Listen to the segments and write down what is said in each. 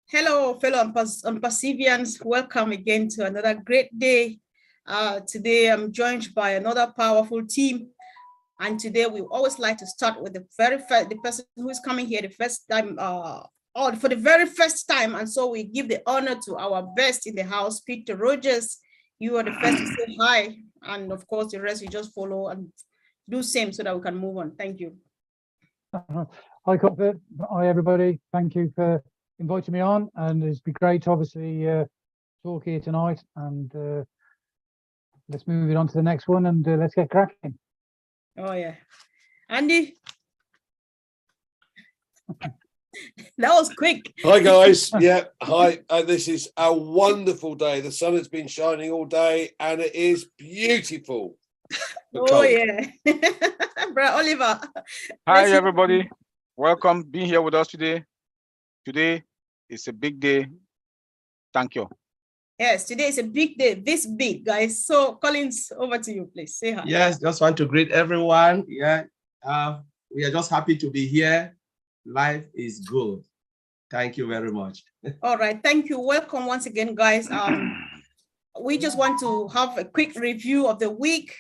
Hello, fellow Perseverance. Welcome again to another great day. Today, I'm joined by another powerful team. And today, we always like to start with the person who is coming here the first time, or for the very first time. And so we give the honor to our best in the house, Peter Rogers. You are the first to say hi. And of course, the rest you just follow and do same so that we can move on. Thank you. Hi, Cuthbert. Hi, everybody. Thank you for inviting me on, and it's been great to obviously talk here tonight, and let's move it on to the next one, and let's get cracking. Oh yeah, Andy. That was quick. Hi guys. Yeah, hi. This is a wonderful day. The sun has been shining all day and it is beautiful. Oh yeah. Brother Oliver. Hi everybody. Welcome being here with us today. Today is a big day. Thank you. Yes, today is a big day, this big, guys. So Collins, over to you, please. Say hi. Yes, just want to greet everyone. Yeah, we are just happy to be here. Life is good. Thank you very much. All right, thank you. Welcome once again, guys. We just want to have a quick review of the week.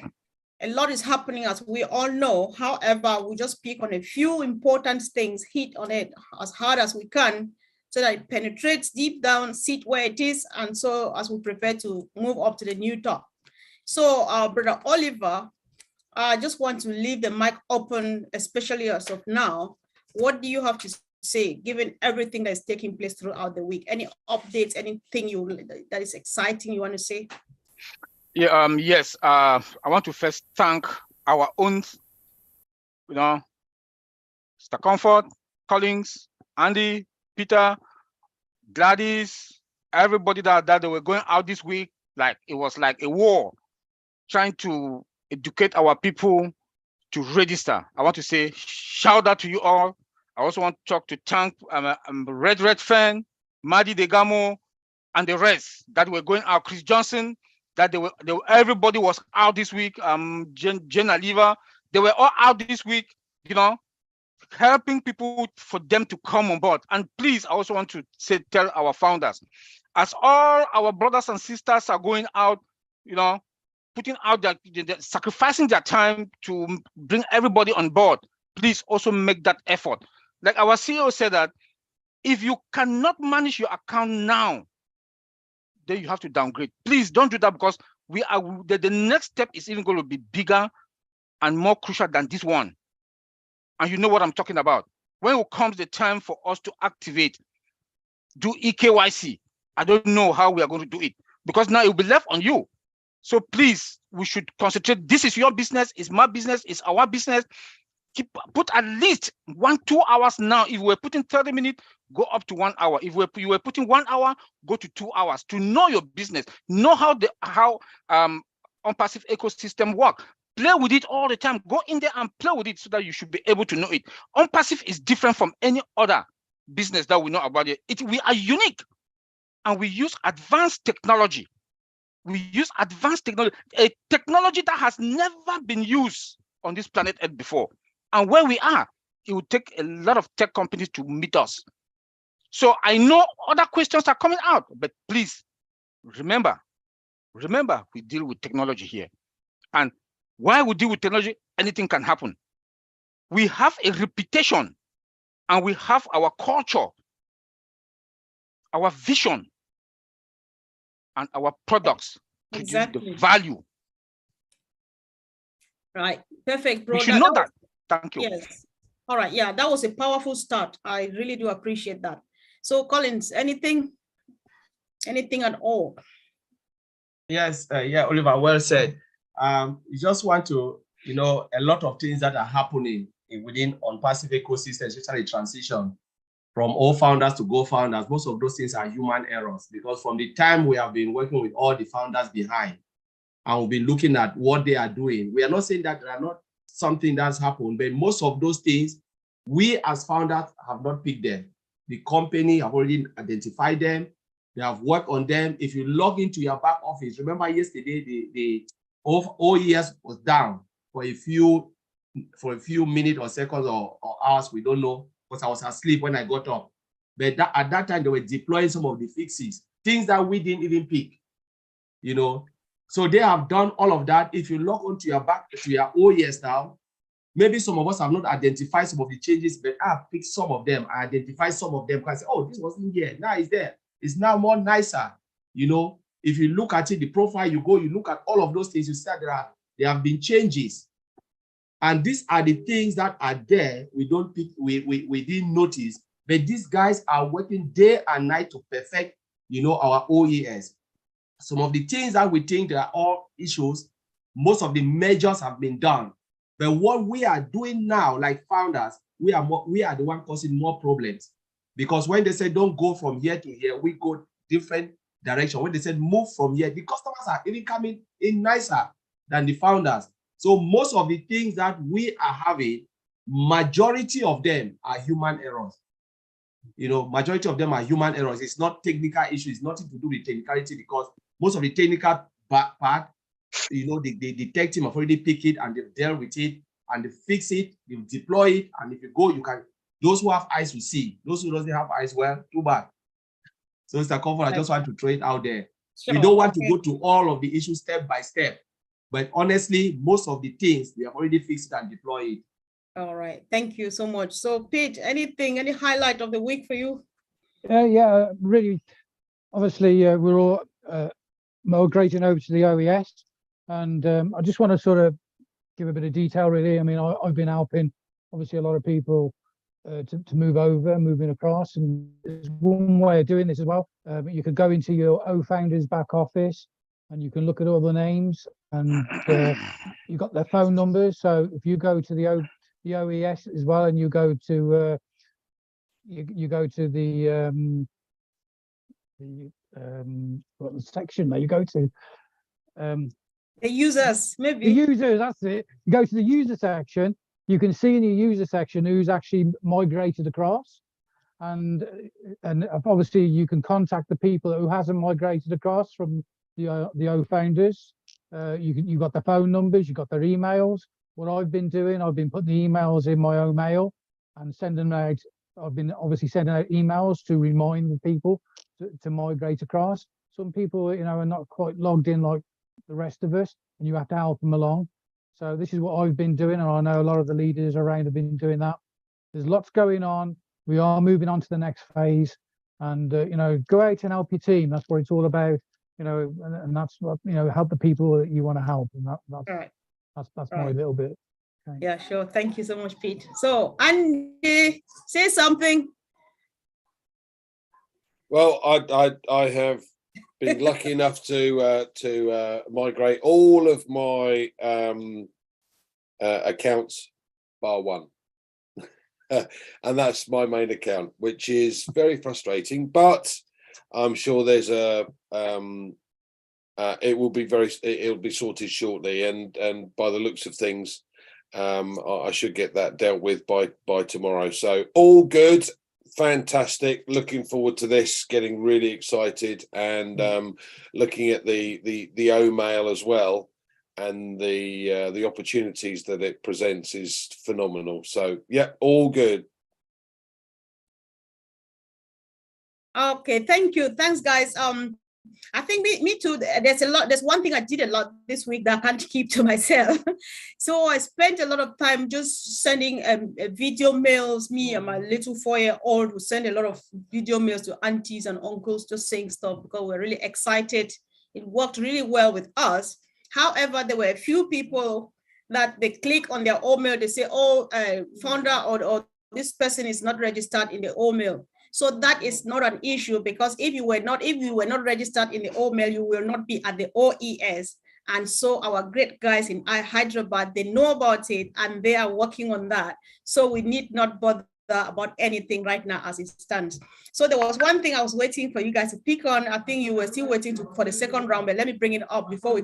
A lot is happening, as we all know. However, we just pick on a few important things, hit on it as hard as we can, so that it penetrates deep down, sit where it is, and so as we prepare to move up to the new top. So, Brother Oliver, I just want to leave the mic open, especially as of now. What do you have to say, given everything that is taking place throughout the week? Any updates, anything that is exciting you want to say? Yeah, yes. I want to first thank our own, Mr. Comfort, Collins, Andy, Peter, Gladys, everybody that they were going out this week, like it was like a war, trying to educate our people to register. I want to say shout out to you all. I also want to thank Red Fan, Madi Degamo, and the rest that were going out. Chris Johnson, that everybody was out this week. Jen Aliva, they were all out this week. Helping people for them to come on board. And please, I also want to tell our founders, as all our brothers and sisters are going out, putting out sacrificing their time to bring everybody on board, please also make that effort. Like our CEO said, that if you cannot manage your account now, then you have to downgrade. Please don't do that, because the next step is even going to be bigger and more crucial than this one. And you know what I'm talking about. When it comes the time for us to activate, do EKYC, I don't know how we are going to do it, because now it will be left on you. So please, we should concentrate. This is your business, it's my business, it's our business. Put at least 1-2 hours now. If we're putting 30 minutes, go up to 1 hour. If you were putting 1 hour, go to 2 hours to know your business, know how OnPassive ecosystem work. Play with it all the time. Go in there and play with it so that you should be able to know it. OnPassive is different from any other business that we know about it. We are unique, and we use advanced technology. We use advanced technology, a technology that has never been used on this planet Earth before. And where we are, it will take a lot of tech companies to meet us. So I know other questions are coming out, but please remember, we deal with technology here. And while we deal with technology, anything can happen. We have a reputation, and we have our culture, our vision, and our products produce the value. Right, perfect, bro. We should know that. Thank you. Yes. All right, yeah, that was a powerful start. I really do appreciate that. So Collins, anything at all? Yes, yeah, Oliver, well said. You just want to, a lot of things that are happening within OnPassive ecosystem, especially transition from all founders to go founders. Most of those things are human errors, because from the time we have been working with all the founders behind, and we've been looking at what they are doing, we are not saying that there are not something that's happened, but most of those things, we as founders have not picked them. The company have already identified them. They have worked on them. If you log into your back office, remember yesterday, the OES was down for a few minutes or seconds or hours, we don't know, because I was asleep when I got up. But at that time, they were deploying some of the fixes, things that we didn't even pick, you know. So they have done all of that. If you log onto your OES now, maybe some of us have not identified some of the changes, but I have picked some of them. I identified some of them because I say, oh, this wasn't here. Now it's there. It's now more nicer. You know, if you look at it, the profile, you look at all of those things, you see that there have been changes. And these are the things that are there. We don't pick, we didn't notice, but these guys are working day and night to perfect, you know, our OES. Some of the things that we think are all issues, most of the measures have been done. But what we are doing now, like founders, we are the one causing more problems. Because when they say don't go from here to here, we go different direction. When they said move from here, the customers are even coming in nicer than the founders. So most of the things that we are having, majority of them are human errors. You know, majority of them are human errors. It's not technical issues. It's nothing to do with technicality, because most of the technical part, you know, the tech team have already picked it and they've dealt with it and they fix it, they deploy it. And if you go, you can, those who have eyes will see. Those who don't have eyes, well, too bad. So Mr. Comfort, I just want to throw it out there. Sure. We don't want to go to all of the issues step by step. But honestly, most of the things, we have already fixed it and deployed it. All right. Thank you so much. So Pete, any highlight of the week for you? Yeah, really. Obviously, we're all migrating over to the OES, and I just want to sort of give a bit of detail, really. I mean, I've been helping, obviously, a lot of people to move over, moving across, and there's one way of doing this as well. You could go into your OFounders back office, and you can look at all the names, and you've got their phone numbers. So if you go to the OES as well, and you go to you go to the what the section that you go to, The users, maybe. the users, that's it. You go to the user section, you can see in the user section who's actually migrated across, and obviously you can contact the people who hasn't migrated across from the OFounders. You've got their phone numbers, you've got their emails. What I've been doing, I've been putting the emails in my own mail and sending them out. I've been obviously sending out emails to remind the people to migrate across. Some people, you know, are not quite logged in like the rest of us, and you have to help them along. So this is what I've been doing, and I know a lot of the leaders around have been doing that. There's lots going on. We are moving on to the next phase, and you know, go out and help your team. That's what it's all about, you know, and that's what, you know, help the people that you want to help, and that's All right. that's Right. my little bit. Okay. Yeah, sure. Thank you so much, Pete. So, Andy, say something. Well, I have been lucky enough to migrate all of my accounts bar one, and that's my main account, which is very frustrating. But I'm sure there's it'll be sorted shortly, and by the looks of things, I should get that dealt with by tomorrow. So all good. Fantastic. Looking forward to this, getting really excited, and looking at the O-mail as well, and the opportunities that it presents is phenomenal. So yeah, all good. Okay, thank you. Thanks, guys. I think me too. There's one thing I did a lot this week that I can't keep to myself. So I spent a lot of time just sending video mails. Me and my little 4-year-old who send a lot of video mails to aunties and uncles, just saying stuff because we're really excited. It worked really well with us. However, there were a few people that they click on their O-mail, they say, oh, founder or this person is not registered in the O-mail. So that is not an issue, because if you were not registered in the O-mail, you will not be at the OES. And so our great guys in Hyderabad, they know about it and they are working on that. So we need not bother about anything right now as it stands. So there was one thing I was waiting for you guys to pick on. I think you were still waiting for the second round, but let me bring it up before we.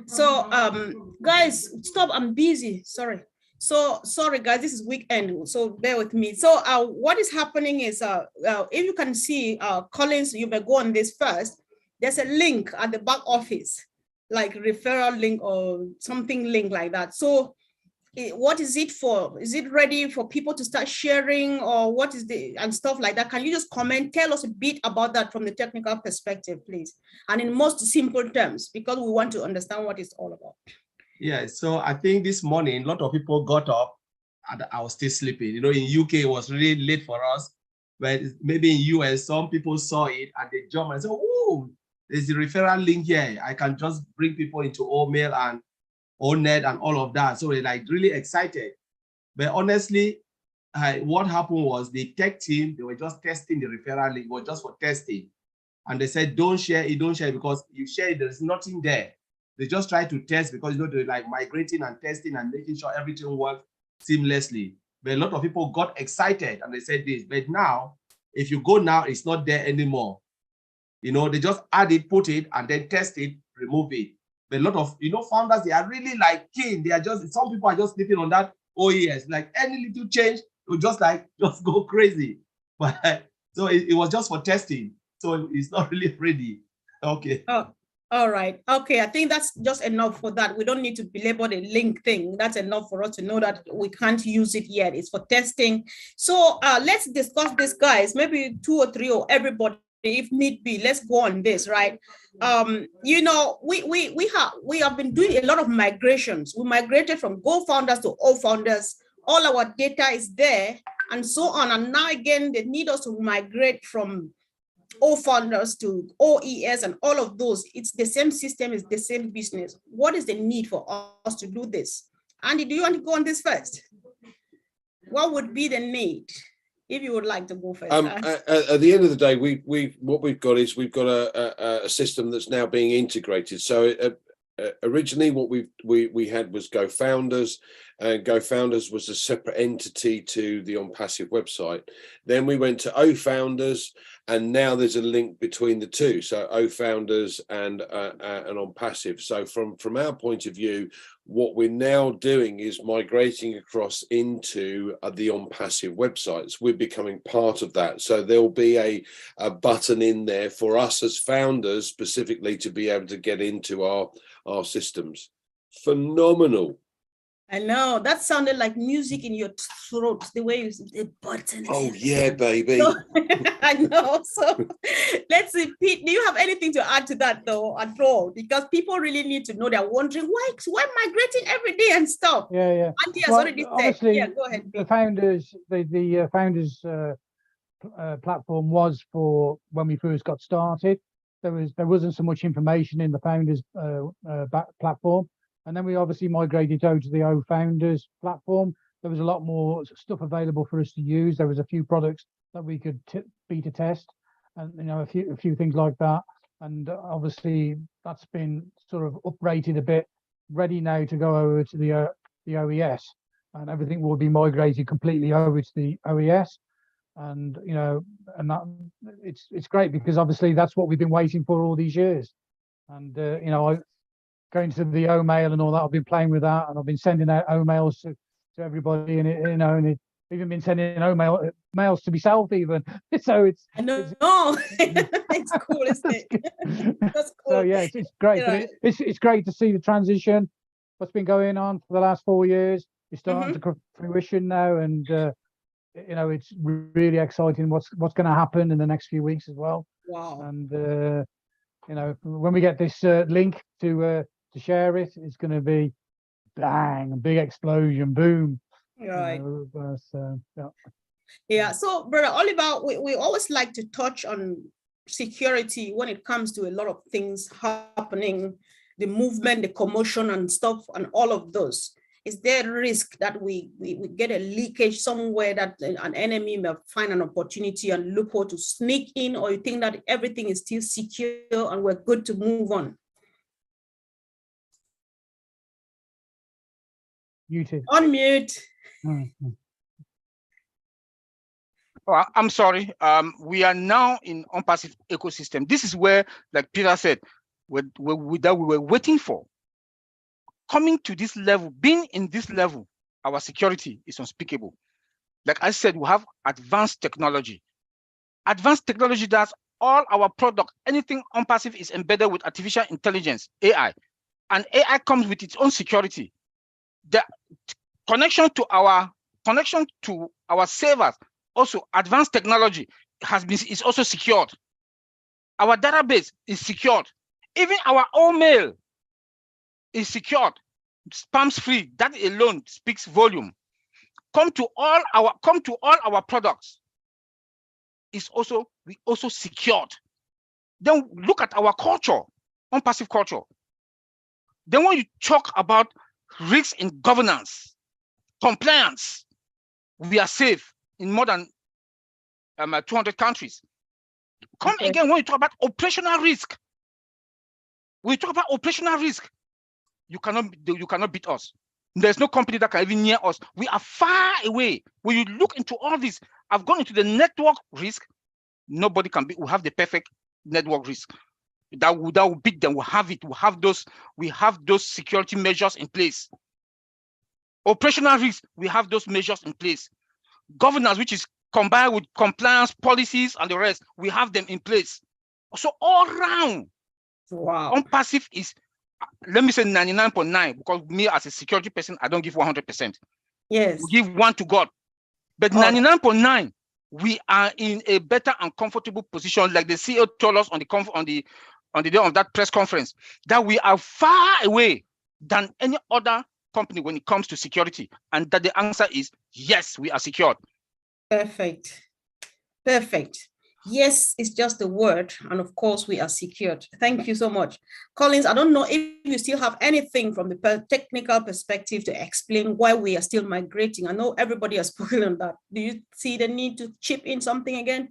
So guys, stop, I'm busy, sorry. So sorry guys, this is weekend, so bear with me. So what is happening is, if you can see, Collins, you may go on this first. There's a link at the back office, like referral link or something link like that. So what is it for? Is it ready for people to start sharing, or what is the and stuff like that? Can you just comment, tell us a bit about that from the technical perspective, please, and in most simple terms, because we want to understand what it's all about. Yeah, so I think this morning a lot of people got up and I was still sleeping. You know, in UK it was really late for us, but maybe in US some people saw it and they jumped and said, "Oh, there's a referral link here. I can just bring people into Omail and ONET and all of that." So they're like really excited. But honestly, what happened was the tech team, they were just testing the referral link, was just for testing. And they said, don't share it, because you share it, there's nothing there. They just try to test because, you know, they're like migrating and testing and making sure everything works seamlessly. But a lot of people got excited and they said this, but now, if you go now, it's not there anymore. You know, they just add it, put it, and then test it, remove it. But a lot of, you know, founders, they are really like keen. They are just, some people are just sleeping on that OES. Like any little change, will just go crazy. But so it was just for testing. So it's not really ready. Okay. Oh, all right. Okay, I think that's just enough for that. We don't need to belabor the link thing. That's enough for us to know that we can't use it yet. It's for testing. So let's discuss this, guys. Maybe 2 or 3 or everybody, if need be. Let's go on this, right? You know, we have been doing a lot of migrations. We migrated from Go Founders to O Founders. All our data is there and so on. And now again, they need us to migrate from O Founders to OES and all of those. It's the same system, it's the same business. What is the need for us to do this? Andy, do you want to go on this first? What would be the need? If you would like to go first. At the end of the day, what we've got is we've got a system that's now being integrated. So originally what we had was Go Founders, and Go Founders was a separate entity to the OnPassive website. Then we went to O Founders, and now there's a link between the two. So O Founders and OnPassive. So from our point of view, what we're now doing is migrating across into the OnPassive websites. We're becoming part of that. So there'll be a button in there for us as founders specifically to be able to get into our systems. Phenomenal. I know, that sounded like music in your throat, the way you said the button. Oh yeah, baby. So, I know. So let's see, Pete, do you have anything to add to that though at all? Because people really need to know. They're wondering why migrating every day and stuff. Yeah. Andy has already said. Yeah, go ahead. The founders, the founders platform was for when we first got started. There wasn't so much information in the founders platform. And then we obviously migrated over to the O Founders platform. There was a lot more stuff available for us to use. There was a few products that we could beta test, and you know, a few things like that. And obviously that's been sort of uprated a bit, ready now to go over to the OES, and everything will be migrated completely over to the OES. And you know, and that it's great because obviously that's what we've been waiting for all these years. And you know, going to the Omail and all that, I've been playing with that, and I've been sending out Omails to everybody, and you know, and even been sending mails to myself even. So it's I know. It's cool, isn't it? That's cool. So yeah, it's great. Yeah. But it's great to see the transition. What's been going on for the last 4 years is starting to come to fruition now, and you know, it's really exciting what's going to happen in the next few weeks as well. Wow. And you know, when we get this link to share it, it's going to be bang, a big explosion, boom. Right. You know, yeah. Yeah. So, Brother Oliver, we always like to touch on security when it comes to a lot of things happening, the movement, the commotion and stuff, and all of those. Is there a risk that we get a leakage somewhere, that an enemy may find an opportunity and loophole to sneak in, or you think that everything is still secure and we're good to move on? Muted. Unmute. Mm-hmm. Oh, I'm sorry. We are now in OnPassive ecosystem. This is where, like Peter said, that we were waiting for. Coming to this level, being in this level, our security is unspeakable. Like I said, we have advanced technology. Advanced technology does all our product, anything OnPassive is embedded with artificial intelligence, AI. And AI comes with its own security. connection to our servers, also advanced technology is also secured. Our database is secured. Even our own mail is secured. Spams free. That alone speaks volume. Come to all our products. We also secured. Then look at our culture, OnPassive culture. Then when you talk about risks in governance, compliance, we are safe in more than 200 countries. Come again when you talk about operational risk. When you talk about operational risk, you cannot beat us. There's no company that can even near us. We are far away. When you look into all this, I've gone into the network risk. Nobody can be. We have the perfect network risk. That will beat them. We have it. We have those security measures in place. Operational risk, we have those measures in place. Governance, which is combined with compliance policies and the rest, we have them in place. So all round, wow, OnPassive is, let me say 99.9, because me as a security person, I don't give 100%. Yes. We give 1 to God. But 99.9, we are in a better and comfortable position, like the CEO told us on the day of that press conference, that we are far away than any other company when it comes to security, and that the answer is yes, we are secured. Perfect. Yes, it's just a word, and of course we are secured. Thank you so much. Collins, I don't know if you still have anything from the technical perspective to explain why we are still migrating. I know everybody has spoken on that. Do you see the need to chip in something again?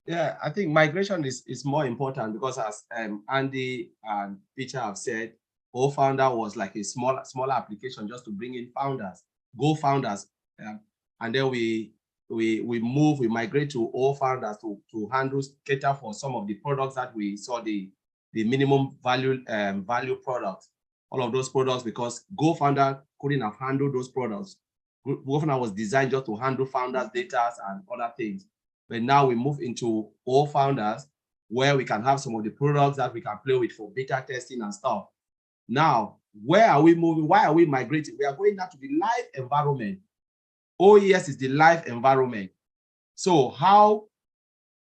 Yeah, I think migration is more important, because as Andy and Peter have said, GoFounder was like a smaller application just to bring in founders, GoFounders, and then we migrate to OFounders to cater for some of the products that we saw, the minimum value products, all of those products, because GoFounder couldn't have handled those products. GoFounder was designed just to handle founders' data and other things. But now we move into OFounders, where we can have some of the products that we can play with for beta testing and stuff. Now, where are we moving? Why are we migrating? We are going now to the live environment. OES is the live environment. So how,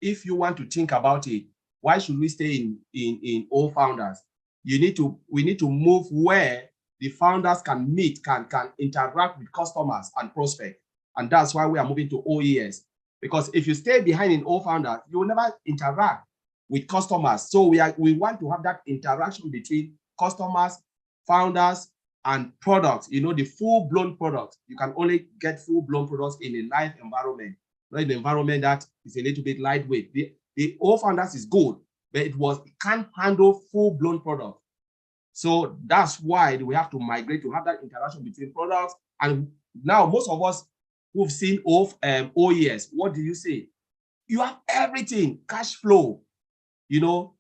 if you want to think about it, why should we stay in OFounders? We need to move where the founders can meet, can interact with customers and prospects. And that's why we are moving to OES. Because if you stay behind in OFounders, you will never interact with customers. So we want to have that interaction between customers, founders, and products. You know, the full-blown products. You can only get full-blown products in a live environment, not in an environment that is a little bit lightweight. The OFounders is good, but it can't handle full-blown products. So that's why we have to migrate to have that interaction between products. And now most of us who've seen OES, what do you say? You have everything, cash flow, you know,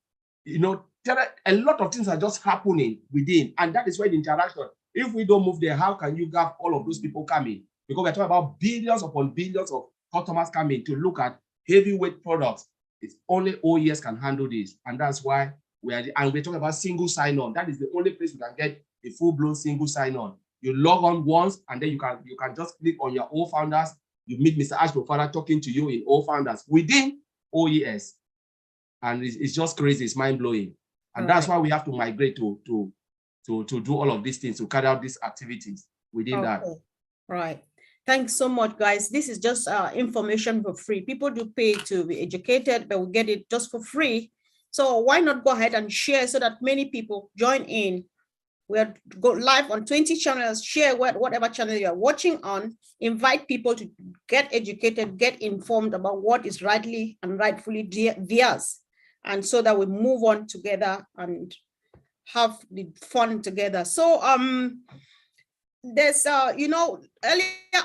a lot of things are just happening within, and that is why the interaction. If we don't move there, how can you have all of those people coming? Because we're talking about billions upon billions of customers coming to look at heavyweight products. It's only OES can handle this, and that's why we're talking about single sign-on. That is the only place you can get a full-blown single sign-on. You log on once, and then you can just click on your OFounders. You meet Mr. Ashbrook talking to you in OFounders within OES, and it's just crazy. It's mind-blowing. And that's why we have to migrate to do all of these things, to carry out these activities within that. Right. Thanks so much, guys. This is just information for free. People do pay to be educated, but we get it just for free. So why not go ahead and share so that many people join in? We'll go live on 20 channels, share whatever channel you're watching on, invite people to get educated, get informed about what is rightly and rightfully theirs. And so that we move on together and have the fun together. So there's earlier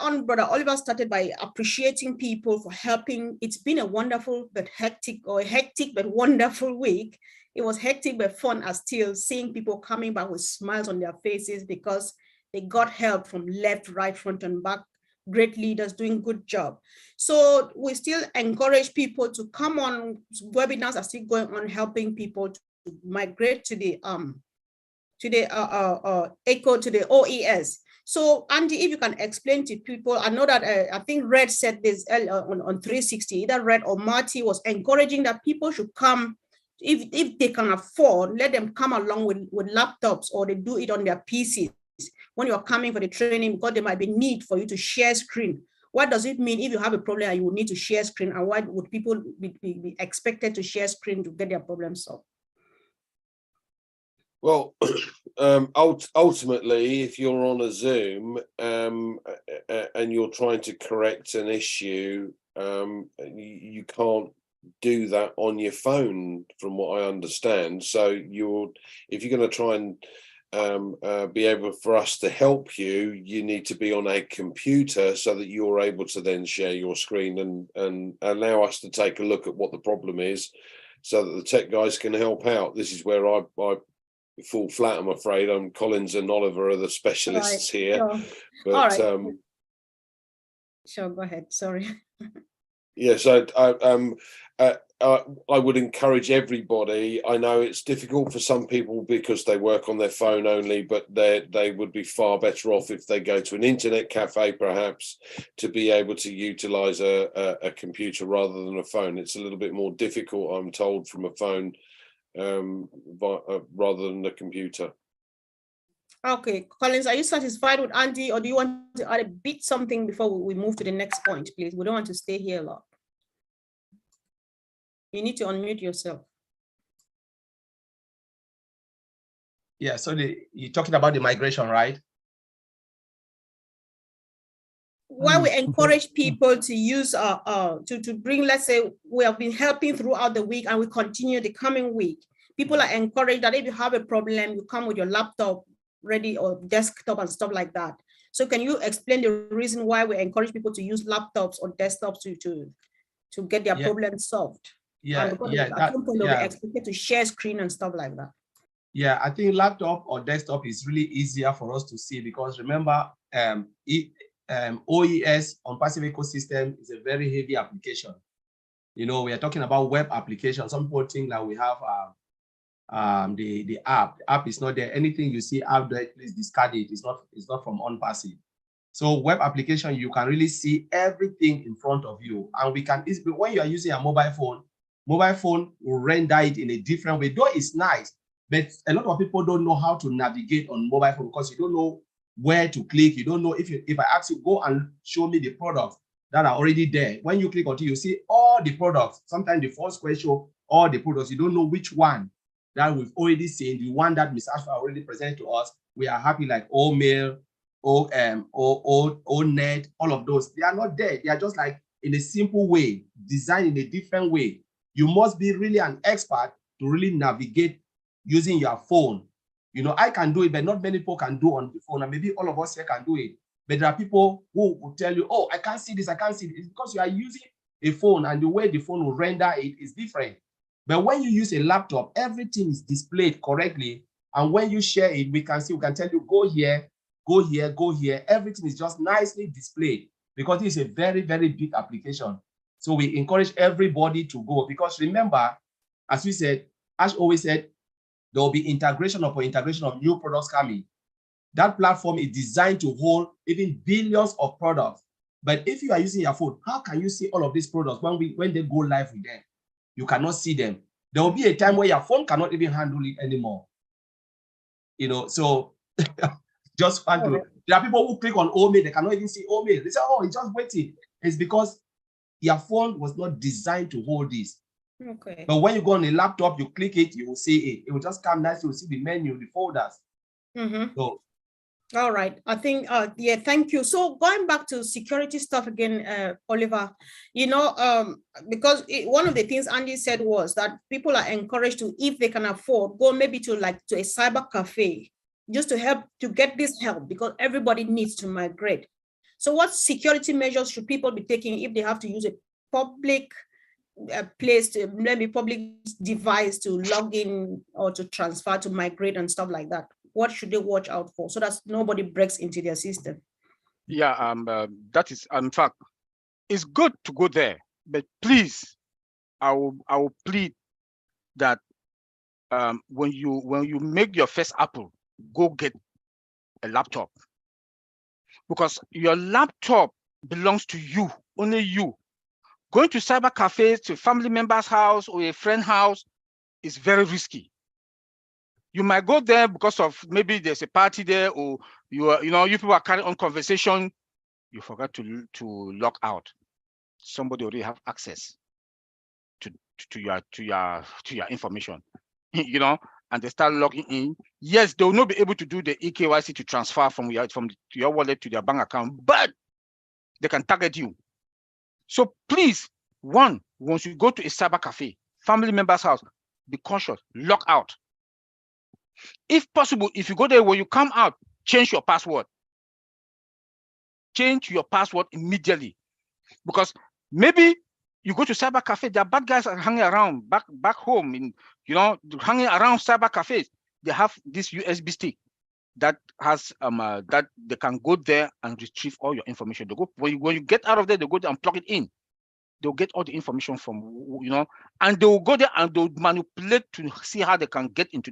on, Brother Oliver started by appreciating people for helping. It's been a wonderful but hectic but wonderful week. It was hectic but fun as still seeing people coming back with smiles on their faces because they got help from left, right, front, and back. Great leaders doing good job. So we still encourage people to come on. Webinars are still going on, helping people to migrate to the OES. So Andy, if you can explain to people, I know that I think Red said this on 360, either Red or Marty was encouraging that people should come, if they can afford, let them come along with laptops, or they do it on their PCs when you're coming for the training, because there might be need for you to share screen. What does it mean if you have a problem and you would need to share screen, and why would people be expected to share screen to get their problem solved? Well, ultimately, if you're on a Zoom and you're trying to correct an issue, you can't do that on your phone, from what I understand. So if you're going to try and be able for us to help you, you need to be on a computer so that you're able to then share your screen and allow us to take a look at what the problem is, so that the tech guys can help out. This is where I fall flat, I'm afraid. Collins and Oliver are the specialists here. Sure. But All right. Sure, go ahead. Sorry. Yes, I would encourage everybody. I know it's difficult for some people because they work on their phone only, but they would be far better off if they go to an internet cafe, perhaps, to be able to utilize a computer rather than a phone. It's a little bit more difficult, I'm told, from a phone rather than the computer. Okay, Collins, are you satisfied with Andy, or do you want to add a bit something before we move to the next point, please? We don't want to stay here a lot. You need to unmute yourself. Yeah, so you're talking about the migration, right? Why we encourage people to use to bring, let's say we have been helping throughout the week and we continue the coming week. People are encouraged that if you have a problem, you come with your laptop ready or desktop and stuff like that. So can you explain the reason why we encourage people to use laptops or desktops to get their problems solved? Yeah, at some point they'll be expected to share screen and stuff like that. Yeah, I think laptop or desktop is really easier for us to see, because remember, OES on passive ecosystem is a very heavy application. You know, we are talking about web application. Some people think that we have the app. The app is not there. Anything you see out there, please discard it. It's not from OnPassive. So web application, you can really see everything in front of you. And we can, when you are using a mobile phone will render it in a different way. Though it's nice, but a lot of people don't know how to navigate on mobile phone, because you don't know where to click. You don't know if I ask you, go and show me the products that are already there. When you click on it, you see all the products. Sometimes the first question, all the products, you don't know which one that we've already seen, the one that Ms. Ashford already presented to us. We are happy, like Mail, Net, all of those. They are not there. They are just like in a simple way, designed in a different way. You must be really an expert to really navigate using your phone. You know, I can do it, but not many people can do on the phone, and maybe all of us here can do it. But there are people who will tell you, oh, I can't see this, I can't see it. It's because you are using a phone, and the way the phone will render it is different. But when you use a laptop, everything is displayed correctly. And when you share it, we can tell you, go here, go here, go here. Everything is just nicely displayed, because it's a very, very big application. So we encourage everybody to go, because remember, as we said, Ash always said, there will be integration upon integration of new products coming. That platform is designed to hold even billions of products. But if you are using your phone, how can you see all of these products when they go live with them? You cannot see them. There will be a time where your phone cannot even handle it anymore. You know, so just want to, there are people who click on OMail, they cannot even see OMail. They say, oh, it's just waiting. It's because your phone was not designed to hold this. Okay. But when you go on a laptop, you click it, you will see it. It will just come nice. You will see the menu, the folders. So, all right. I think, yeah, thank you. So going back to security stuff again, Oliver, you know, because one of the things Andy said was that people are encouraged to, if they can afford, go maybe to a cyber cafe, just to help to get this help, because everybody needs to migrate. So what security measures should people be taking if they have to use a public place, to maybe public device to log in or to transfer, to migrate and stuff like that? What should they watch out for so that nobody breaks into their system? Yeah, that is, in fact, it's good to go there, but please, I will plead that when you make your first Apple, go get a laptop. because your laptop belongs to you, only you. Going to cyber cafes, to a family member's house or a friend's house is very risky. You might go there because of maybe there's a party there, or you people are carrying on conversation. You forgot to log out. Somebody already have access to your information, and they start logging in. Yes, they will not be able to do the eKYC to transfer from your wallet to their bank account, but they can target you. So please, once you go to a cyber cafe, family member's house, be cautious, log out. If possible, if you go there, when you come out, change your password. Change your password immediately, because maybe you go to cyber cafe, there are bad guys are hanging around back home, hanging around cyber cafes. They have this USB stick that has that they can go there and retrieve all your information. They go when you get out of there, they go there and plug it in. They'll get all the information from and they will go there and they'll manipulate to see how they can get into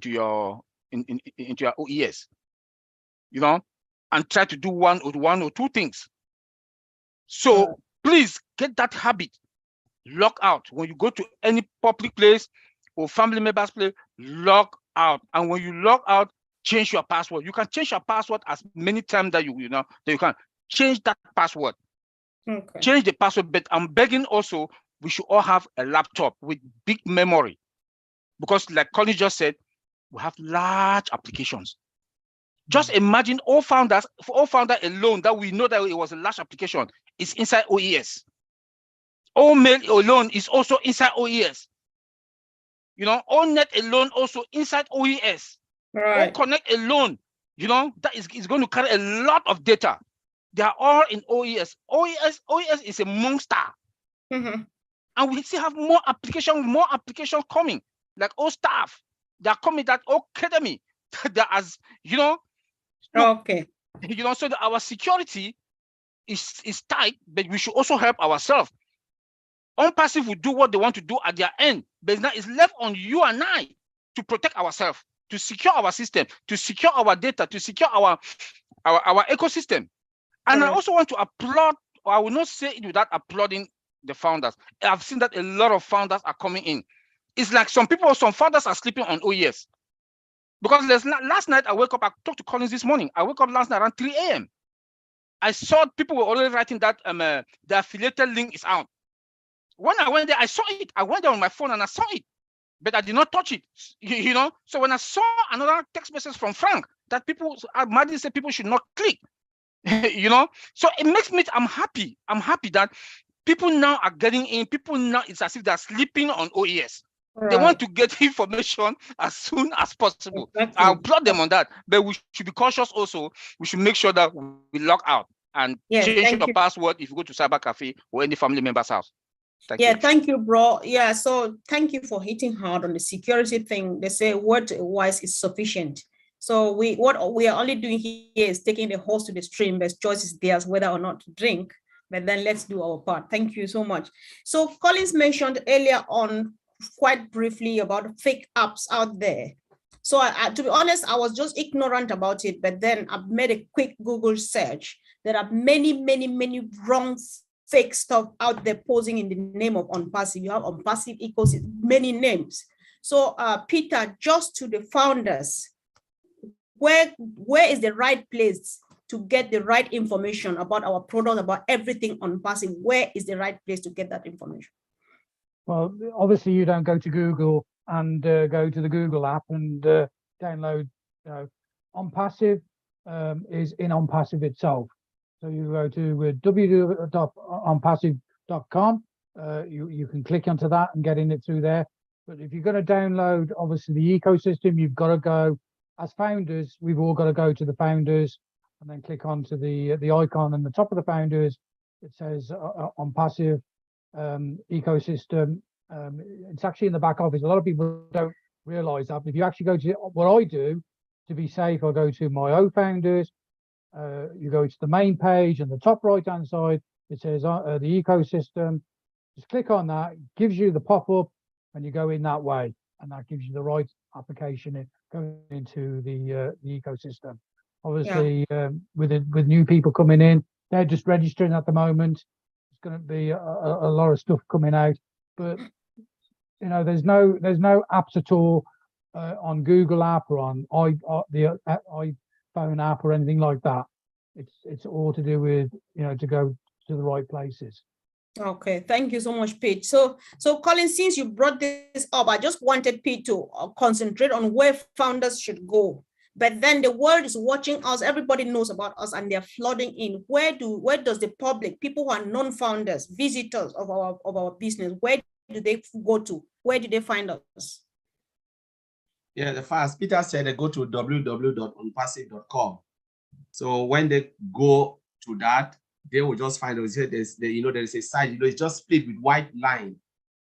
your OES, and try to do one or two things. So please get that habit. Log out when you go to any public place or family member's place. Log out, and when you log out, change your password. You can change your password as many times that you can change that password. Okay. Change the password, but I'm begging also, we should all have a laptop with big memory, because like Colin just said, we have large applications. Just imagine all founder alone that we know that it was a large application is inside OES. All mail alone is also inside OES. All net alone also inside OES. Right. All connect alone, that is going to carry a lot of data. They are all in OES. OES is a monster. Mm-hmm. And we still have more applications coming, like all staff. They are coming, that academy. That as Okay. So that our security is tight, but we should also help ourselves. OnPassive will do what they want to do at their end, but now it's left on you and I to protect ourselves, to secure our system, to secure our data, to secure our ecosystem. And I also want to applaud, or I will not say it without applauding the founders. I've seen that a lot of founders are coming in. It's like some founders are sleeping on OES. Because last night I woke up, I talked to Collins this morning. I woke up last night around 3 a.m. I saw people were already writing that the affiliated link is out. When I went there, I saw it. I went there on my phone and I saw it, but I did not touch it. So when I saw another text message from Frank that Maddy said people should not click, so it makes me, I'm happy that people now are getting in. People now, it's as if they're sleeping on OES. They want to get information as soon as possible. Exactly. I applaud them on that, but we should be cautious also. We should make sure that we log out and change your password if you go to cyber cafe or any family member's house. Thank you. Thank you, bro. Yeah, so thank you for hitting hard on the security thing. They say word wise is sufficient. So what we are only doing here is taking the horse to the stream. There's choices theirs whether or not to drink, but then let's do our part. Thank you so much. So Collins mentioned earlier on quite briefly about fake apps out there. So to be honest, I was just ignorant about it, but then I've made a quick Google search. There are many wrong fake stuff out there posing in the name of OnPassive. You have OnPassive ecosystem, many names. So Peter, just to the founders, where is the right place to get the right information about our product, about everything OnPassive? Where is the right place to get that information? Well, obviously you don't go to Google and go to the Google app and download. OnPassive is in OnPassive itself. So you go to www.onpassive.com. You can click onto that and get in it through there. But if you're going to download, obviously, the ecosystem, you've got to go, as founders, we've all got to go to the founders and then click onto the icon on the top of the founders. It says OnPassive ecosystem. It's actually in the back office. A lot of people don't realize that. But if you actually go to what I do to be safe, I'll go to my OFounders. You go to the main page, and the top right hand side, it says the ecosystem. Just click on that, it gives you the pop-up, and you go in that way, and that gives you the right application going into the ecosystem. Obviously, with new people coming in, they're just registering at the moment. There's going to be a lot of stuff coming out, but you know, there's no apps at all on Google app or on the iPhone app or anything like that. It's all to do with, you know, to go to the right places. Okay, thank you so much, Pete. So Colin, since you brought this up, I just wanted Pete to concentrate on where founders should go. But then the world is watching us. Everybody knows about us, and they're flooding in. Where does the public, people who are non-founders, visitors of our business, where do they go to? Where do they find us? Yeah, the first Peter said they go to www.onpassive.com. So when they go to that, they will just find out there is a site, it's just split with white line.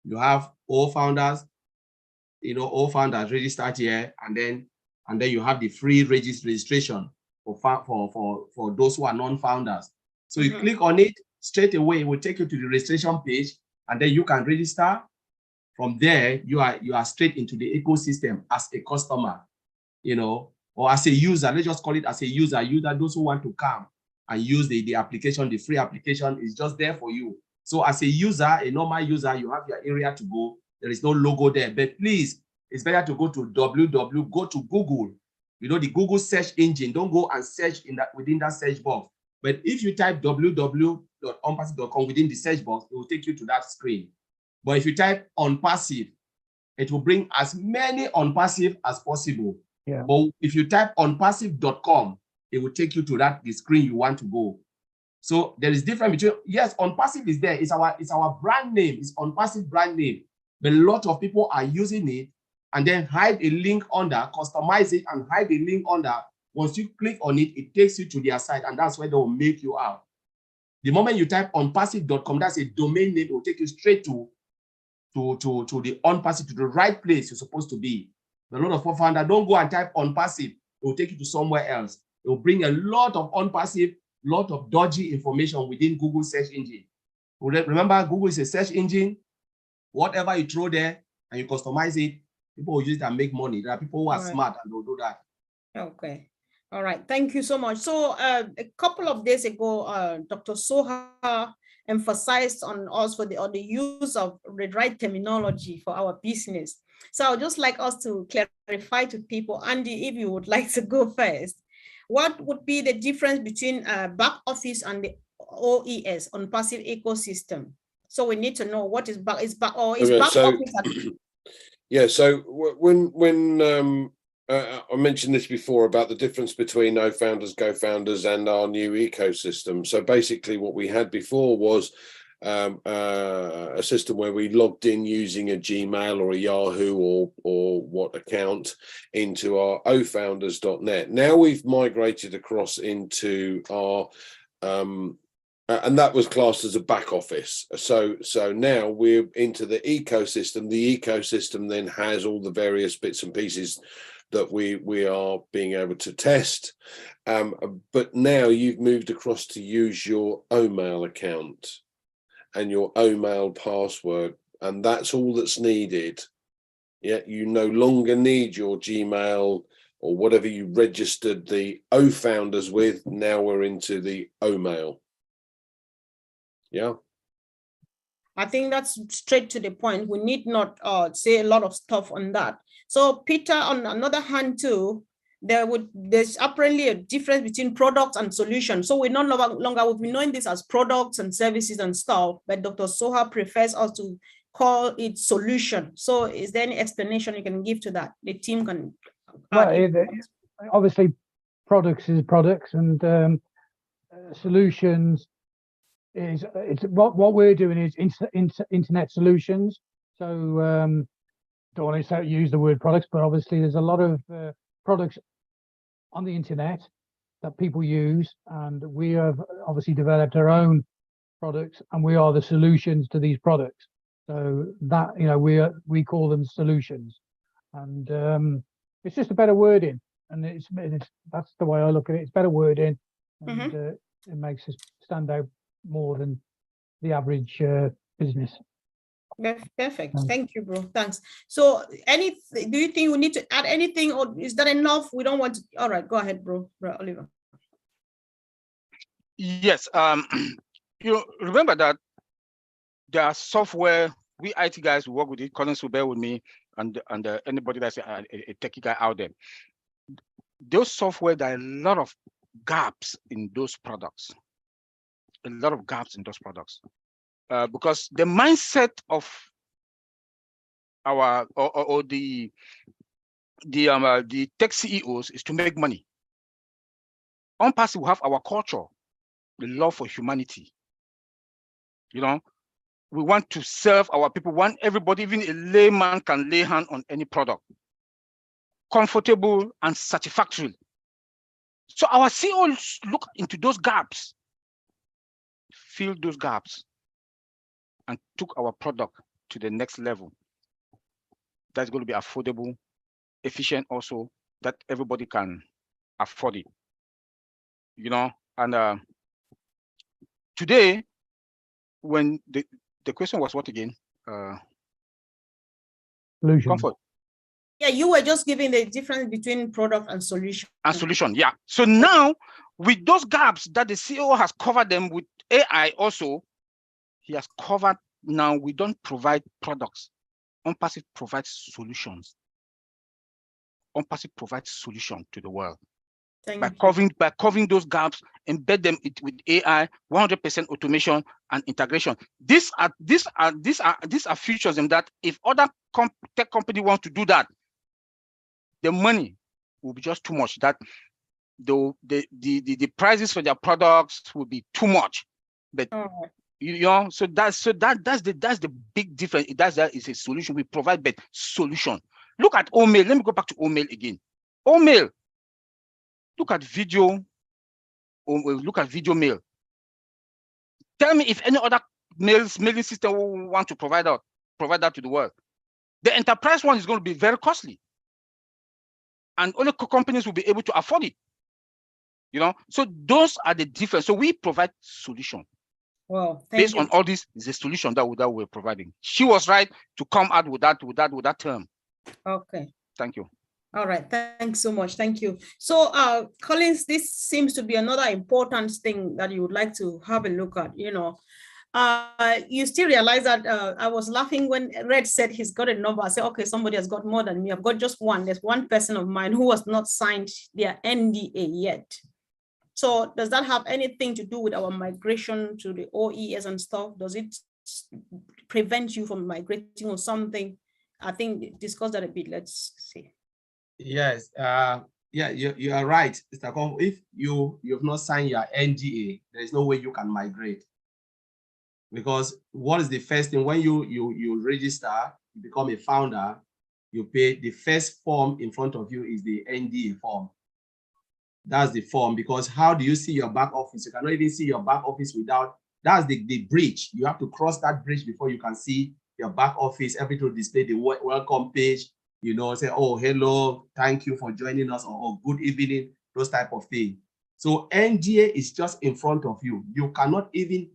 You have all founders, all founders registered here, and then you have the free registration for those who are non-founders. So you click on it, straight away it will take you to the registration page, and then you can register. From there, you are straight into the ecosystem as a customer, or as a user. Let's just call it as a user. Those who want to come and use the application, the free application is just there for you. So as a user, a normal user, you have your area to go. There is no logo there, but please, it's better to go to go to Google, the Google search engine. Don't go and search within that search box. But if you type www.onpassive.com within the search box, it will take you to that screen. But if you type OnPassive, it will bring as many OnPassive as possible. Yeah. But if you type onpassive.com, it will take you to the screen you want to go. So there is difference between, yes, OnPassive is there. It's our brand name. It's OnPassive brand name. But a lot of people are using it and then hide a link under, customize it and hide a link under. Once you click on it, it takes you to their site, and that's where they will make you out. The moment you type onpassive.com, that's a domain name. It will take you straight to the OnPassive, to the right place you're supposed to be. A lot of founders don't go and type OnPassive. It will take you to somewhere else. It will bring a lot of OnPassive, lot of dodgy information within Google search engine. Remember, Google is a search engine. Whatever you throw there and you customize it, people will use it and make money. There are people who are smart and they'll do that. Okay. All right. Thank you so much. So a couple of days ago, Dr. Soha emphasized on us on the use of the right terminology for our business. So I would just like us to clarify to people. Andy, if you would like to go first, what would be the difference between back office and the OES, OnPassive ecosystem? So we need to know what is back office. Yeah. So when I mentioned this before about the difference between No Founders, Go Founders and our new ecosystem. So basically what we had before was a system where we logged in using a Gmail or a Yahoo or what account into our ofounders.net. Now we've migrated across into our and that was classed as a back office. So now we're into the ecosystem. The ecosystem then has all the various bits and pieces that we are being able to test. But now you've moved across to use your OMail account and your OMail password, and that's all that's needed. Yeah, you no longer need your Gmail or whatever you registered the OFounders with. Now we're into the OMail. Yeah. I think that's straight to the point. We need not say a lot of stuff on that. So Peter, on another hand too, there's apparently a difference between products and solutions. So we're no longer, we've been knowing this as products and services and stuff, but Dr. Soha prefers us to call it solution. So is there any explanation you can give to that? The team can. Obviously, products is products, and solutions is what we're doing is internet solutions. So don't want to use the word products, but obviously there's a lot of products on the internet that people use, and we have obviously developed our own products, and we are the solutions to these products. So that, we call them solutions, and it's just a better wording, and it's that's the way I look at it. It's better wording, and it makes us stand out more than the average business. Perfect. Mm. Thank you, bro. Thanks. So do you think we need to add anything, or is that enough? We don't want to. All right, go ahead, bro Oliver. Yes. You remember that there are software, we IT guys who work with it, Collins will bear with me, and anybody that's a techie guy out there. Those software, there are a lot of gaps in those products. A lot of gaps in those products. Because the mindset of our or the tech CEOs is to make money. OnPassy will have our culture, the love for humanity. You know, we want to serve our people. Want everybody, even a layman, can lay hand on any product, comfortable and satisfactory. So our CEOs look into those gaps, fill those gaps, and took our product to the next level. That's going to be affordable, efficient, also that everybody can afford it. You know, and today, when the question was what again? Solution. Comfort. Yeah, you were just giving the difference between product and solution. And solution, yeah. So now, with those gaps that the CEO has covered them with AI also, he has covered. Now we don't provide products. OnPassy provides solutions. OnPassy provides solution to the world. By covering those gaps, embed them with AI, 100% automation and integration. These are features in that if other tech company wants to do that, the money will be just too much. That the prices for their products will be too much. But you know, so that's the big difference. That is a solution. We provide but solution. Look at OMail. Let me go back to OMail again. OMail. Look at video. Look at video mail. Tell me if any other mailing system will want to provide that to the world. The enterprise one is going to be very costly, and only companies will be able to afford it. You know, so those are the difference. So we provide solution. Well, based on all this is a solution that we're providing. She was right to come out with that term. Okay. Thank you. All right, thanks so much. Thank you. So, Collins, this seems to be another important thing that you would like to have a look at. You know, you still realize that I was laughing when Red said he's got a number. I said, okay, somebody has got more than me. I've got just one. There's one person of mine who has not signed their NDA yet. So does that have anything to do with our migration to the OES and stuff? Does it prevent you from migrating or something? I think discuss that a bit. Let's see. Yes, yeah, you are right, Mr. Kom. If you have not signed your NDA, there is no way you can migrate. Because what is the first thing when you register, you become a founder, you pay the first form in front of you is the NDA form. That's the form, because how do you see your back office? You cannot even see your back office without, that's the bridge. You have to cross that bridge before you can see your back office, everything to display the welcome page, you know, say, oh, hello, thank you for joining us, or oh, good evening, those type of things. So NDA is just in front of you. You cannot even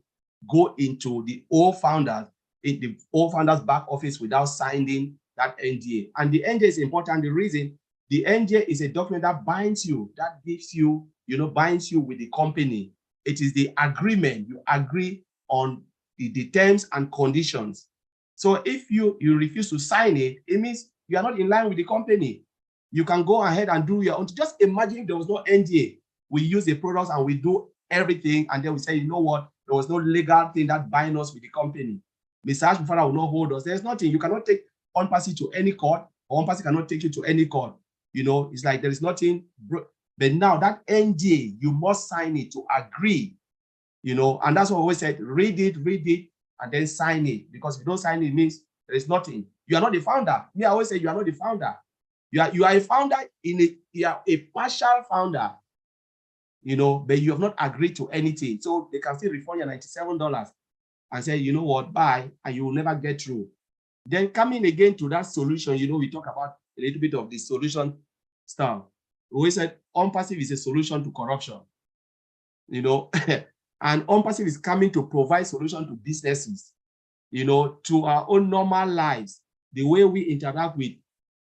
go into the old founders back office without signing that NDA. And the NDA is important. The reason the NDA is a document that binds you, that gives you, binds you with the company. It is the agreement. You agree on the terms and conditions. So if you refuse to sign it, it means you are not in line with the company. You can go ahead and do your own. Just imagine if there was no NDA. We use the products and we do everything, and then we say, you know what? There was no legal thing that binds us with the company. Mr. Ashbufara will not hold us. There's nothing. You cannot take OnPassy to any court, or OnPassy cannot take you to any court. You know, it's like there is nothing. But now that NDA, you must sign it to agree. You know, and that's what we always said, read it, and then sign it. Because if you don't sign it, it means there is nothing. You are not the founder. Me, I always say you are not the founder. You are a founder you are a partial founder, you know, but you have not agreed to anything. So they can still refund you $97 and say, you know what, bye, and you will never get through. Then coming again to that solution, you know, we talk about a little bit of the solution stuff. We always said OnPassy is a solution to corruption, you know, and OnPassy is coming to provide solution to businesses. to our own normal lives, the way we interact with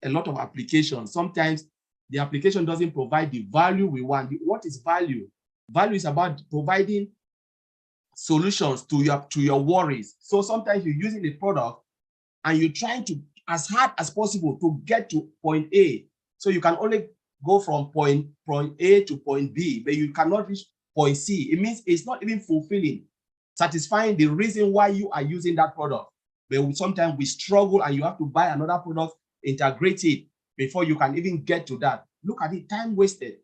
a lot of applications, sometimes the application doesn't provide the value we want. What is value? Value is about providing solutions to your worries. So sometimes you're using a product and you're trying to, as hard as possible, to get to point A. So you can only go from point A to point B, but you cannot reach point C. It means it's not even fulfilling, satisfying the reason why you are using that product. But sometimes we struggle and you have to buy another product, integrate it before you can even get to that. Look at it, time wasted.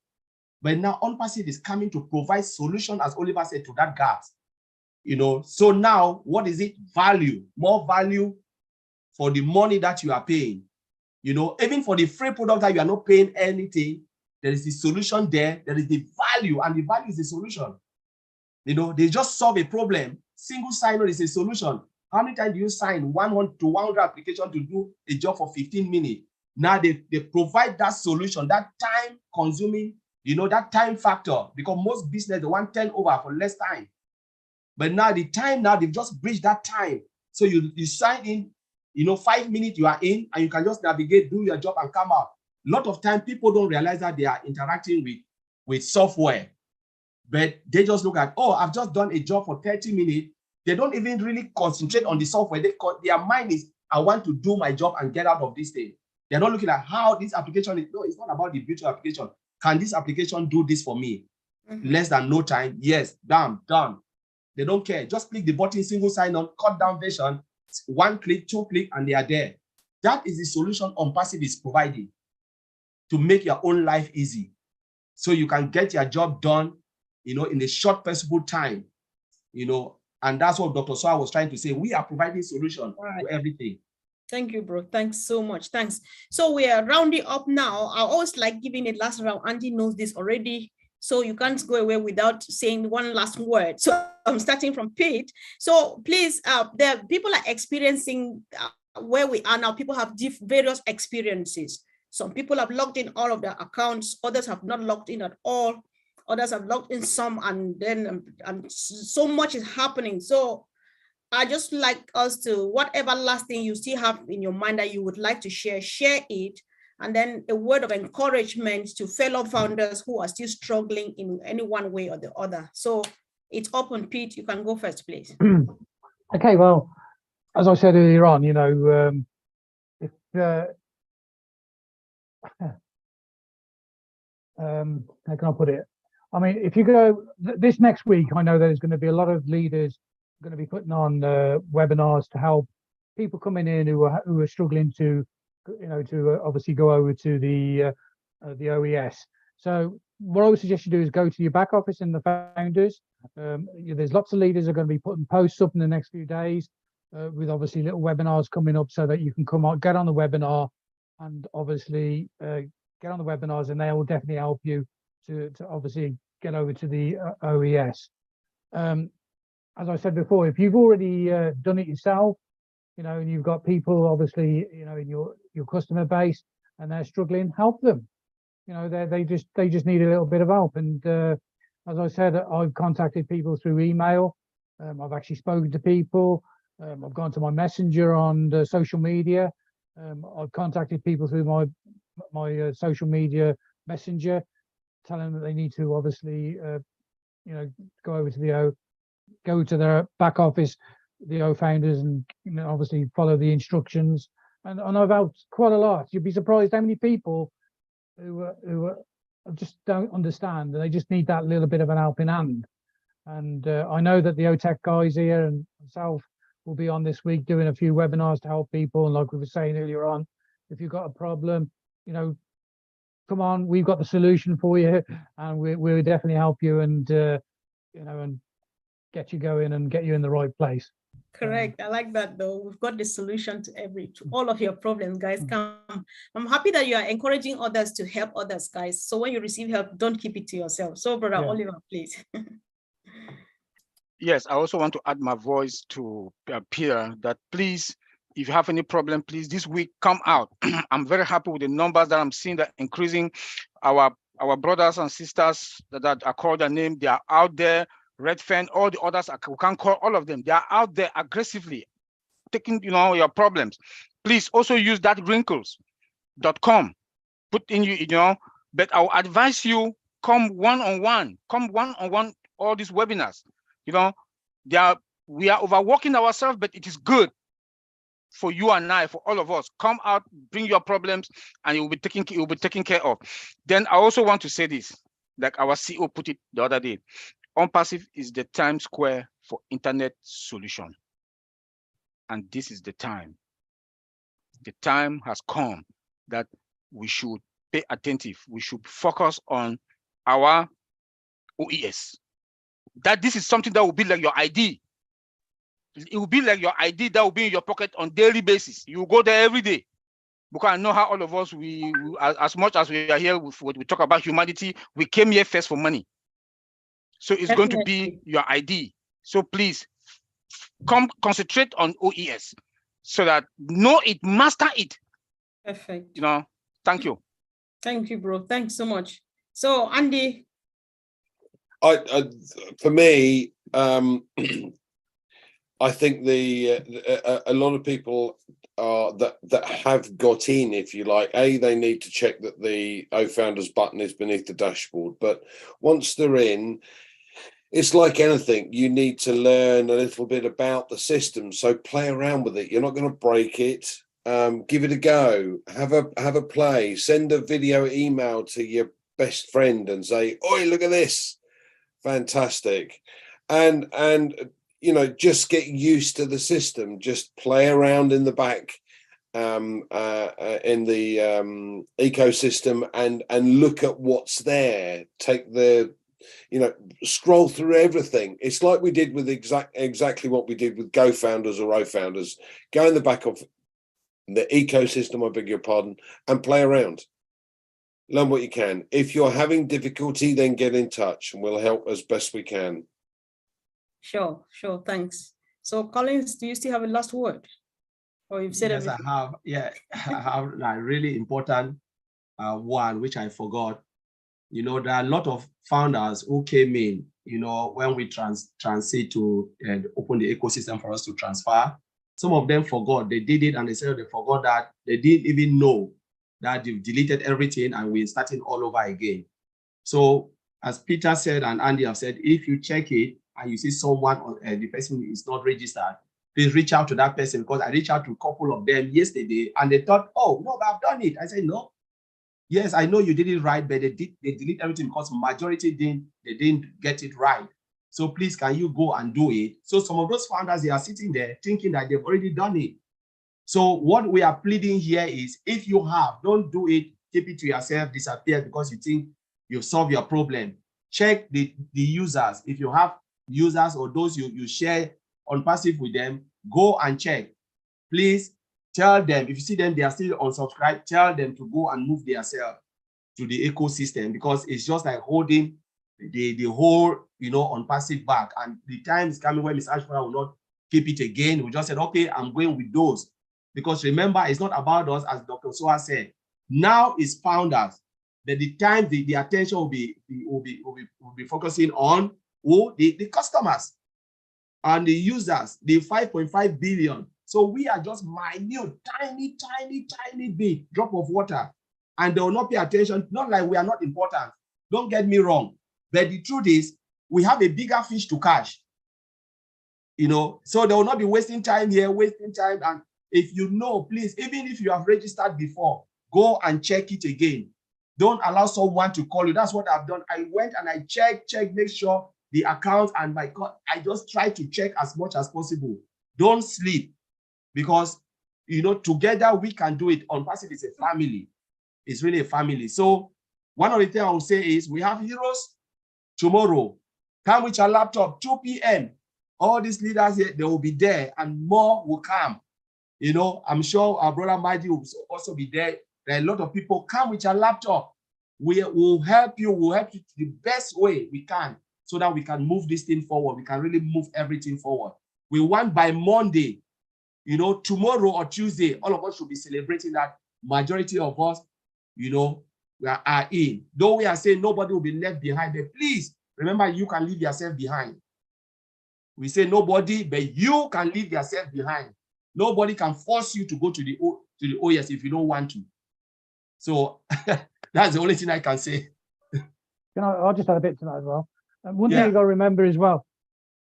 But now OnPassive is coming to provide solution, as Oliver said, to that gap. So now what is it? Value, more value for the money that you are paying. Even for the free product that you are not paying anything, there is the solution there. There is the value, and the value is the solution. They just solve a problem. Single sign-on is a solution. How many times do you sign 100 to 100 applications to do a job for 15 minutes? Now they provide that solution, that time consuming, that time factor, because most business, they want turnover for less time. But now the time, they've just bridged that time. So you sign in, 5 minutes you are in, and you can just navigate, do your job, and come out. A lot of time people don't realize that they are interacting with software, but they just look at, oh, I've just done a job for 30 minutes. They don't even really concentrate on the software. Their mind is, I want to do my job and get out of this thing. They're not looking at how this application is. No, it's not about the beauty of application. Can this application do this for me? Less than no time. Yes, done. They don't care. Just click the button, single sign-on, cut down version, 1 click, 2 click, and they are there. That is the solution OnPassive is providing to make your own life easy. So you can get your job done, in a short possible time, and that's what Dr. Soa was trying to say. We are providing solution to everything. Thank you, bro. Thanks so much. Thanks. So we are rounding up now. I always like giving it last round. Andy knows this already, so you can't go away without saying one last word. So I'm starting from Pete. So please, the people are experiencing where we are now. People have various experiences. Some people have logged in all of their accounts. Others have not logged in at all. Others have logged in some, and then so much is happening. So I just like us to, whatever last thing you still have in your mind that you would like to share it. And then a word of encouragement to fellow founders who are still struggling in any one way or the other. So it's open, Pete. You can go first, please. Okay, well, as I said earlier on, how can I put it? I mean, if you go this next week, I know there's going to be a lot of leaders going to be putting on webinars to help people coming in who are struggling to, obviously go over to the OES. So what I would suggest you do is go to your back office and the founders. There's lots of leaders who are going to be putting posts up in the next few days with obviously little webinars coming up so that you can come on, get on the webinar, and obviously get on the webinars, and they will definitely help you to obviously get over to the OES. As I said before, if you've already done it yourself, and you've got people obviously, in your customer base, and they're struggling, help them. They just need a little bit of help. And as I said, I've contacted people through email. I've actually spoken to people. I've gone to my messenger on the social media. I've contacted people through my social media messenger, telling them that they need to obviously, go over to go to their back office, the O founders, and obviously follow the instructions. And I've helped quite a lot. You'd be surprised how many people who just don't understand. They just need that little bit of an helping hand. And I know that the OTech guys here and myself will be on this week doing a few webinars to help people. And like we were saying earlier on, if you've got a problem, come on, we've got the solution for you, and we'll definitely help you and and get you going and get you in the right place. Correct. I like that though. We've got the solution to all of your problems, guys. Come. I'm happy that you are encouraging others to help others, guys. So when you receive help, don't keep it to yourself. So Brother Oliver, please. Yes, I also want to add my voice to Peter that please, if you have any problem, please this week come out. I'm very happy with the numbers that I'm seeing that increasing. Our brothers and sisters that are called their name, they are out there. Redfern, all the others, we can't call all of them. They are out there aggressively taking, your problems. Please also use that wrinkles.com. Put in but I will advise you come one-on-one, all these webinars. We are overworking ourselves, but it is good for you and I, for all of us. Come out, bring your problems, and it will be taken care of. Then I also want to say this, like our CEO put it the other day. OnPassive is the Times Square for internet solution. And this is the time. The time has come that we should pay attentive. We should focus on our OES. That this is something that will be like your ID. It will be like your ID that will be in your pocket on daily basis. You go there every day. Because I know how all of us, we as much as we are here with what we talk about humanity, we came here first for money. So it's going to be your ID. So please come concentrate on OES so that know it, master it. Perfect. Thank you. Thank you, bro. Thanks so much. So Andy. For me, I think a lot of people that have got in, if you like, they need to check that the OFounders button is beneath the dashboard. But once they're in, it's like anything. You need to learn a little bit about the system. So play around with it. You're not going to break it. Give it a go. Have a play. Send a video email to your best friend and say, "Oi, look at this! Fantastic!" And just get used to the system. Just play around in the back in the ecosystem and look at what's there. Take the scroll through everything. It's like we did with exactly what we did with GoFounders or OFounders. Go in the back of the ecosystem, I beg your pardon, and play around. Learn what you can. If you're having difficulty, then get in touch and we'll help as best we can. Sure. Thanks. So Collins, do you still have a last word? Or you've said everything? I have. Yeah, I have a really important one, which I forgot. There are a lot of founders who came in, when we transit to open the ecosystem for us to transfer. Some of them forgot. They did it and they said they forgot that they didn't even know that they've deleted everything and we're starting all over again. So as Peter said and Andy have said, if you check it and you see someone, the person is not registered, please reach out to that person, because I reached out to a couple of them yesterday and they thought, oh, no, but I've done it. I said, no. Yes, I know you did it right, but they delete everything because majority didn't get it right. So please, can you go and do it? So some of those founders, they are sitting there thinking that they've already done it. So what we are pleading here is, if you have, don't do it, keep it to yourself, disappear because you think you've solved your problem. Check the users. If you have users or those you share OnPassive with them, go and check. Please tell them, if you see them, they are still unsubscribed, tell them to go and move themselves to the ecosystem, because it's just like holding the whole, OnPassive back. And the time is coming when Ms. Ashford will not keep it again. We just said, okay, I'm going with those. Because remember, it's not about us, as Dr. Soa said. Now it's founders. That the time, the attention will be focusing on the customers and the users, the 5.5 billion. So we are just minute, tiny bit drop of water, and they will not pay attention. Not like we are not important. Don't get me wrong. But the truth is, we have a bigger fish to catch. So they will not be wasting time here, and if please, even if you have registered before, go and check it again. Don't allow someone to call you. That's what I've done. I went and I checked, make sure the account, and my God, I just try to check as much as possible. Don't sleep, because together we can do it. OnPassive is a family. It's really a family. So one of the things I will say is, we have heroes tomorrow. Come with your laptop, 2 p.m. All these leaders here, they will be there, and more will come. I'm sure our brother Maji will also be there. There are a lot of people. Come with your laptop. We will help you. We'll help you the best way we can, so that we can move this thing forward. We can really move everything forward. We want by Monday, tomorrow or Tuesday, all of us should be celebrating that majority of us, we are in. Though we are saying nobody will be left behind, but please remember, you can leave yourself behind. We say nobody, but you can leave yourself behind. Nobody can force you to go to the OS if you don't want to. So that's the only thing I can say. I'll just add a bit to that as well. And one thing Yeah. you got to remember as well,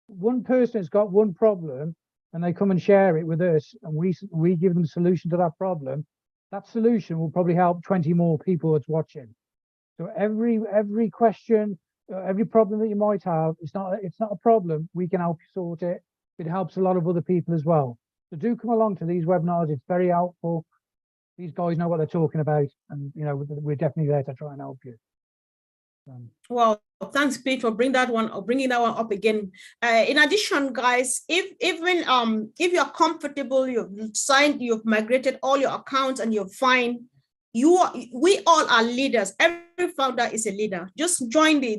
one person has got one problem and they come and share it with us and we give them a solution to that problem. That solution will probably help 20 more people that's watching. So every question, every problem that you might have, it's not a problem. We can help you sort it. It helps a lot of other people as well. So do come along to these webinars. It's very helpful. These guys know what they're talking about, and we're definitely there to try and help you. Well, thanks, Pete, for bringing that one up again. In addition, guys, if you're comfortable, you've migrated all your accounts and you're fine, we all are leaders. Every founder is a leader. Just join the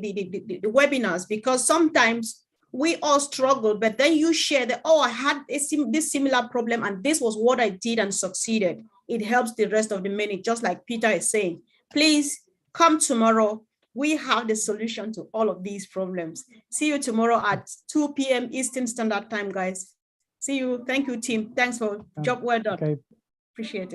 webinars, because sometimes we all struggle, but then you share that, oh, I had this similar problem and this was what I did and succeeded. It helps the rest of the minute, just like Peter is saying. Please come tomorrow. We have the solution to all of these problems. See you tomorrow at 2 p.m. Eastern Standard Time, guys. See you. Thank you, team. Thanks for job well done. Okay. Appreciate it.